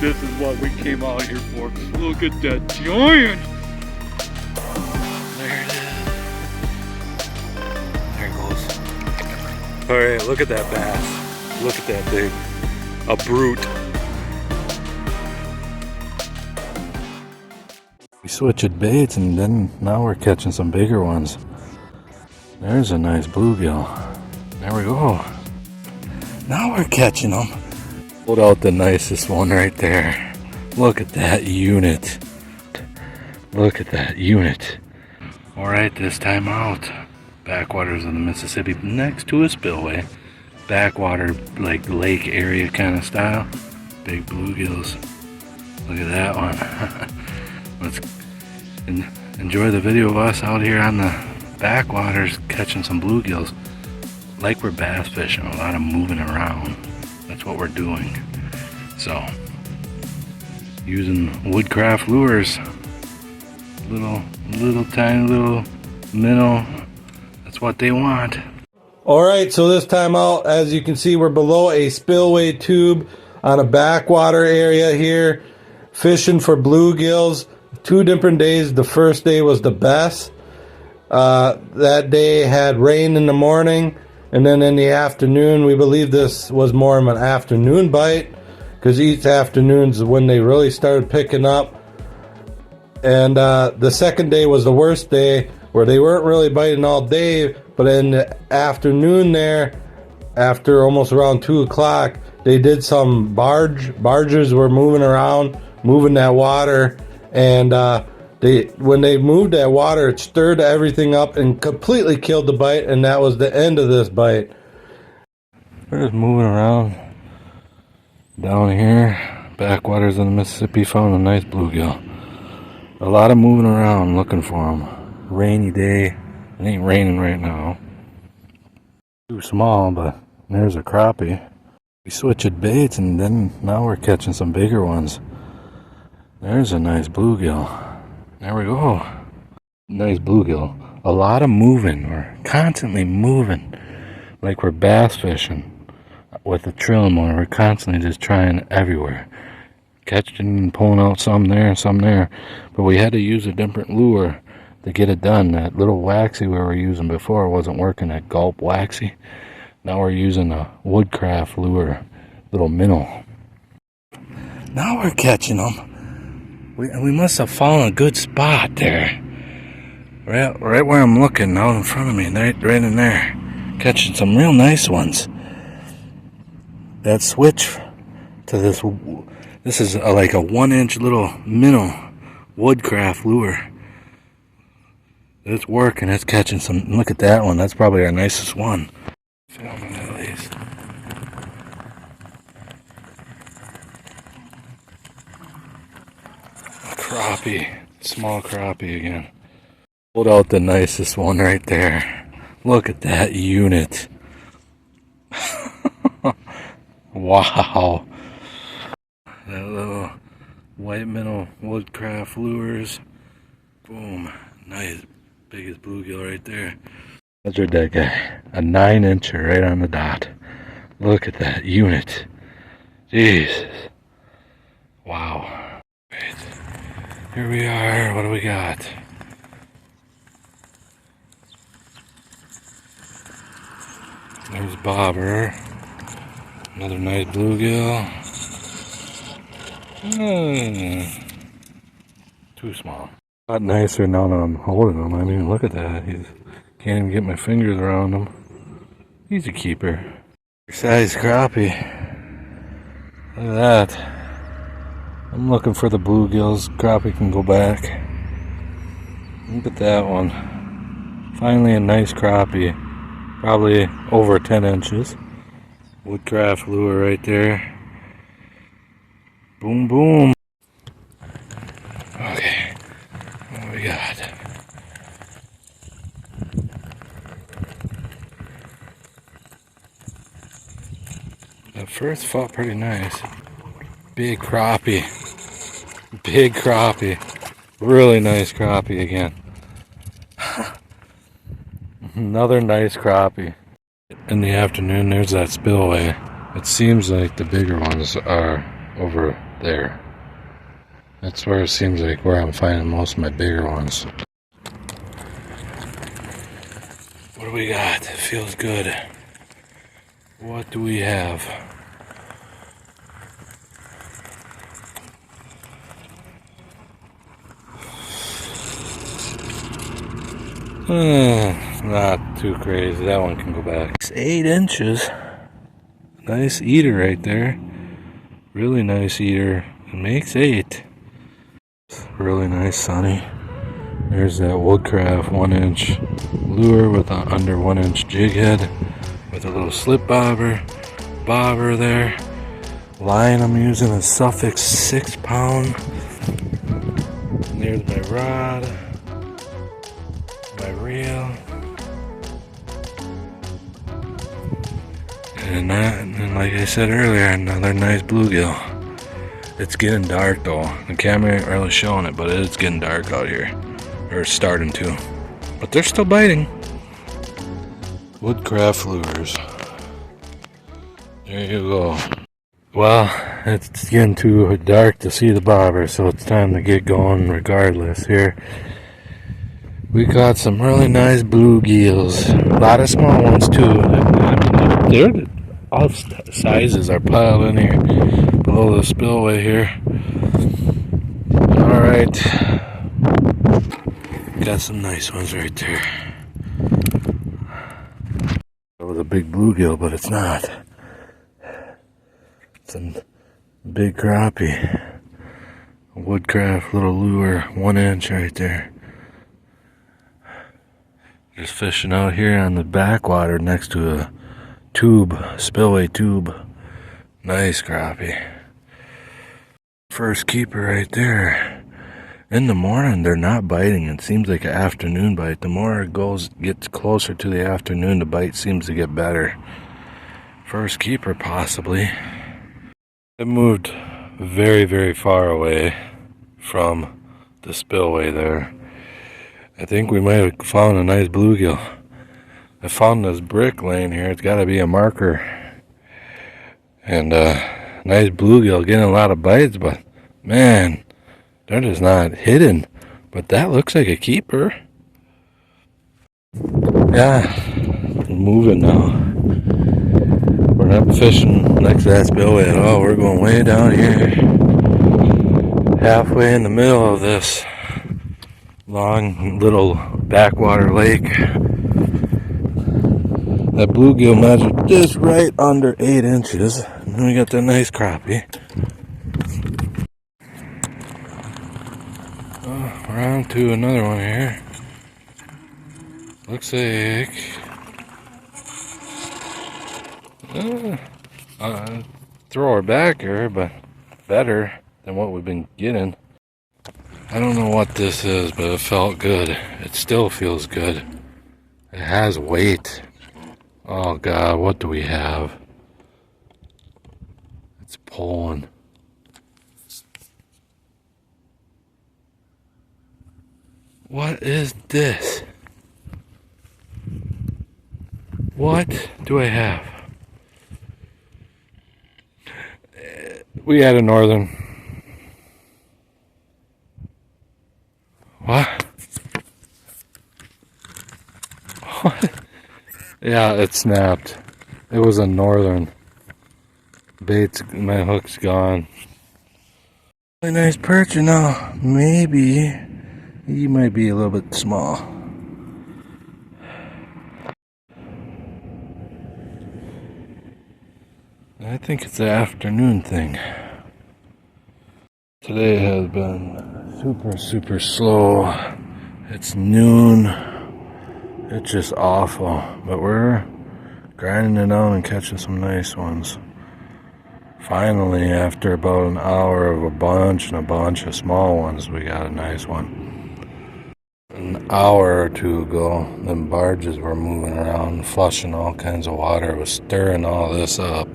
this is what we came out here for. Look at that giant. There it is. There it goes. All right, look at that bass. Look at that thing. A brute. We switched baits and then now we're catching some bigger ones. There's a nice bluegill. There we go. Now we're catching them. Pulled out the nicest one right there. Look at that unit. Look at that unit. Alright, this time out. Backwaters of the Mississippi next to a spillway. Backwater, like lake area kind of style. Big bluegills. Look at that one. Let's enjoy the video of us out here on the backwaters catching some bluegills. Like we're bass fishing, a lot of moving around. That's what we're doing. So, using Woodcraft lures, little tiny little minnow. That's what they want. All right, so this time out, as you can see, we're below a spillway tube on a backwater area here, fishing for bluegills. 2 different days. The first day was the best. That day had rain in the morning. And then in the afternoon, we believe this was more of an afternoon bite because each afternoon's when they really started picking up. And the second day was the worst day where they weren't really biting all day, but in the afternoon there, after almost around 2 o'clock, they did some barges were moving around, moving that water. And when they moved that water, it stirred everything up and completely killed the bite, and that was the end of this bite. We're just moving around down here, backwaters of the Mississippi, found a nice bluegill. A lot of moving around looking for them. Rainy day, it ain't raining right now. Too small, but there's a crappie. We switched baits and then now we're catching some bigger ones. There's a nice bluegill. There we go. Nice bluegill. A lot of moving. We're constantly moving. Like we're bass fishing with a trolling motor. We're constantly just trying everywhere. Catching and pulling out some there and some there. But we had to use a different lure to get it done. That little waxy we were using before wasn't working. That gulp waxy. Now we're using a Woodcraft lure. Little minnow. Now we're catching them. We must have found a good spot there. Right where I'm looking, out in front of me, right in there. Catching some real nice ones. That switch to this is like a 1-inch little minnow Woodcraft lure. It's working, it's catching some. Look at that one, that's probably our nicest one. Filming at least. Crappie, small crappie again. Pulled out the nicest one right there. Look at that unit. Wow. That little white minnow Woodcraft lures. Boom. Nice. Biggest bluegill right there. Measured that guy. A 9-incher right on the dot. Look at that unit. Jesus. Wow. Right. Here we are. What do we got? There's Bobber. Another nice bluegill. Too small. A lot nicer now that I'm holding him. I mean, look at that. Can't even get my fingers around him. He's a keeper. Size crappie. Look at that. I'm looking for the bluegills. Crappie can go back. Look at that one. Finally a nice crappie. Probably over 10 inches. Woodcraft lure right there. Boom, boom. Okay. What do we got? That first fought pretty nice. Big crappie. Big crappie. Really nice crappie again. Another nice crappie. In the afternoon, there's that spillway. It seems like the bigger ones are over there. That's where it seems like where I'm finding most of my bigger ones. What do we got? It feels good. What do we have? Not too crazy. That one can go back. It's 8 inches. Nice eater right there. Really nice eater. It makes 8. Really nice, Sunny. There's that Woodcraft 1-inch lure with an under 1-inch jig head with a little slip bobber there. Line I'm using a sufix 6-pound. And there's my rod, my reel, and like I said earlier, another nice bluegill. It's getting dark though. The camera ain't really showing it, but it's getting dark out here. Or it's starting to. But they're still biting. Woodcraft lures. There you go. Well, it's getting too dark to see the bobber, so it's time to get going regardless here. We caught some really nice bluegills. A lot of small ones too. I mean, they're all sizes are piled in here below the spillway here. Alright. Got some nice ones right there. It was a big bluegill, but it's not. It's a big crappie. A Woodcraft little lure, 1-inch right there. Just fishing out here on the backwater next to a tube, spillway tube. Nice crappie. First keeper right there. In the morning, they're not biting. It seems like an afternoon bite. The more it gets closer to the afternoon, the bite seems to get better. First keeper, possibly. It moved very, very far away from the spillway there. I think we might have found a nice bluegill. I found this brick laying here. It's got to be a marker. And nice bluegill, getting a lot of bites, but man, they're just not hidden. But that looks like a keeper. Yeah, moving now. We're not fishing next to that spillway at all. We're going way down here, halfway in the middle of this long little backwater lake. That bluegill measured just right under 8 inches. And then we got that nice crappie. Oh, we're on to another one here. Looks like throw her back here, but better than what we've been getting. I don't know what this is, but it felt good. It still feels good. It has weight. Oh God, what do we have? It's pulling. What is this? What do I have? We had a northern. What? What? Yeah, it snapped. It was a northern. Bait's, my hook's gone. Really nice perch now. Maybe he might be a little bit small. I think it's the afternoon thing. Today has been super slow. It's noon. It's just awful, but we're grinding it out and catching some nice ones. Finally, after about an hour of a bunch of small ones, we got a nice one. An hour or two ago, them barges were moving around, flushing all kinds of water. It was stirring all this up.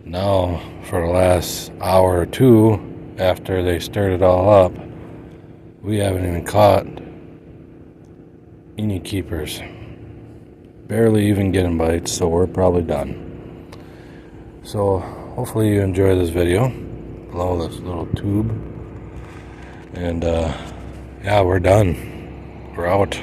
Now, for the last hour or two, after they stirred it all up, we haven't even caught any keepers. Barely even getting bites, so we're probably done. So hopefully you enjoy this video. below this little tube. And yeah, we're done. We're out.